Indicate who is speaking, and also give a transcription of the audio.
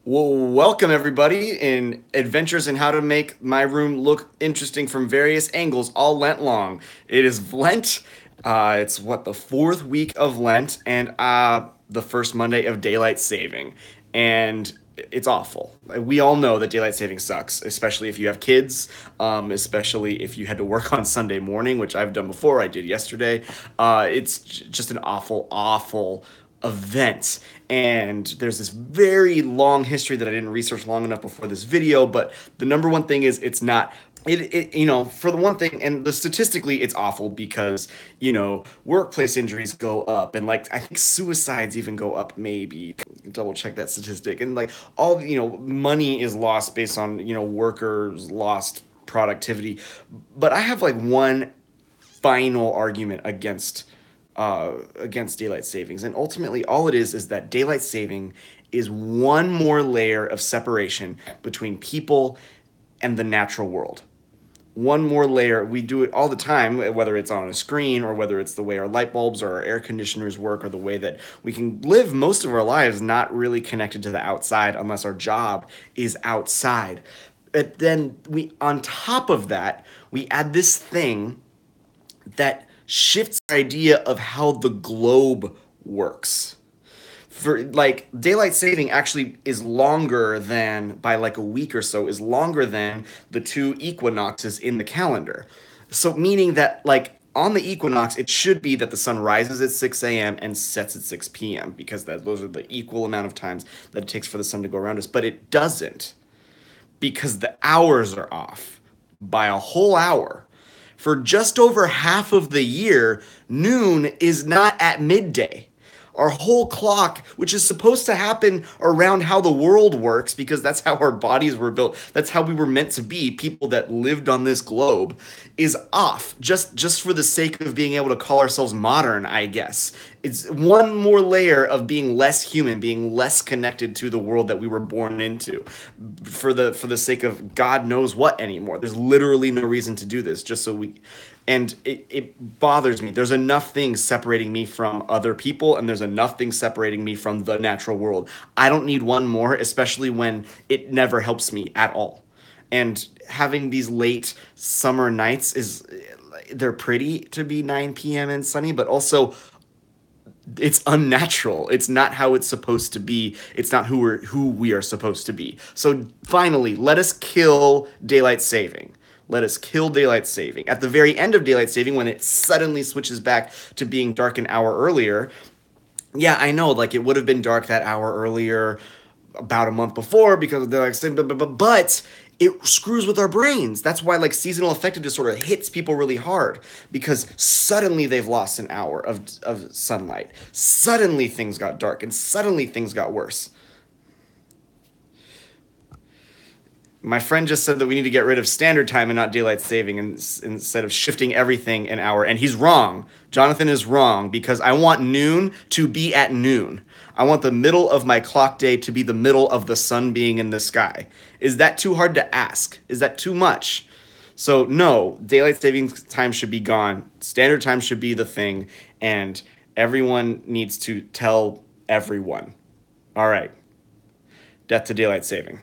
Speaker 1: Well, welcome everybody in adventures in how to make my room look interesting from various angles all Lent long. It is Lent. It's what the fourth week of Lent and the first Monday of daylight saving, and it's awful. We all know that daylight saving sucks, especially if you have kids, especially if you had to work on Sunday morning, which I've done before. I did yesterday. It's just an awful, awful event. And there's this very long history that I didn't research long enough before this video. But the number one thing is it's not. For the one thing, and the statistically, it's awful because, workplace injuries go up, and like I think suicides even go up, maybe. Double check that statistic. And like money is lost based on, workers lost productivity. But I have like one final argument against daylight savings. And ultimately, all it is that daylight saving is one more layer of separation between people and the natural world. One more layer. We do it all the time, whether it's on a screen or whether it's the way our light bulbs or our air conditioners work or the way that we can live most of our lives not really connected to the outside unless our job is outside. But then on top of that, we add this thing that shifts the idea of how the globe works. For like daylight saving actually is longer than by like a week or so is longer than the two equinoxes in the calendar. So meaning that like on the equinox it should be that the sun rises at 6 a.m. and sets at 6 p.m. because those are the equal amount of times that it takes for the sun to go around us, but it doesn't because the hours are off by a whole hour. For just over half of the year, noon is not at midday. Our whole clock, which is supposed to happen around how the world works, because that's how our bodies were built, that's how we were meant to be, people that lived on this globe, is off just for the sake of being able to call ourselves modern, I guess. It's one more layer of being less human, being less connected to the world that we were born into, for the sake of God knows what anymore. There's literally no reason to do this, just so we. And it bothers me. There's enough things separating me from other people, and there's enough things separating me from the natural world. I don't need one more, especially when it never helps me at all. And having these late summer nights is they're pretty to be 9 p.m. and sunny, but also it's unnatural. It's not how it's supposed to be. It's not who we are supposed to be. So finally, let us kill daylight saving. Let us kill daylight saving. At the very end of daylight saving, when it suddenly switches back to being dark an hour earlier, yeah, I know, like it would have been dark that hour earlier about a month before because they're like, but it screws with our brains. That's why like seasonal affectiveness sort of hits people really hard because suddenly they've lost an hour of sunlight. Suddenly things got dark and suddenly things got worse. My friend just said that we need to get rid of standard time and not daylight saving instead of shifting everything an hour. And he's wrong. Jonathan is wrong because I want noon to be at noon. I want the middle of my clock day to be the middle of the sun being in the sky. Is that too hard to ask? Is that too much? So, no, daylight saving time should be gone. Standard time should be the thing. And everyone needs to tell everyone. All right, death to daylight saving.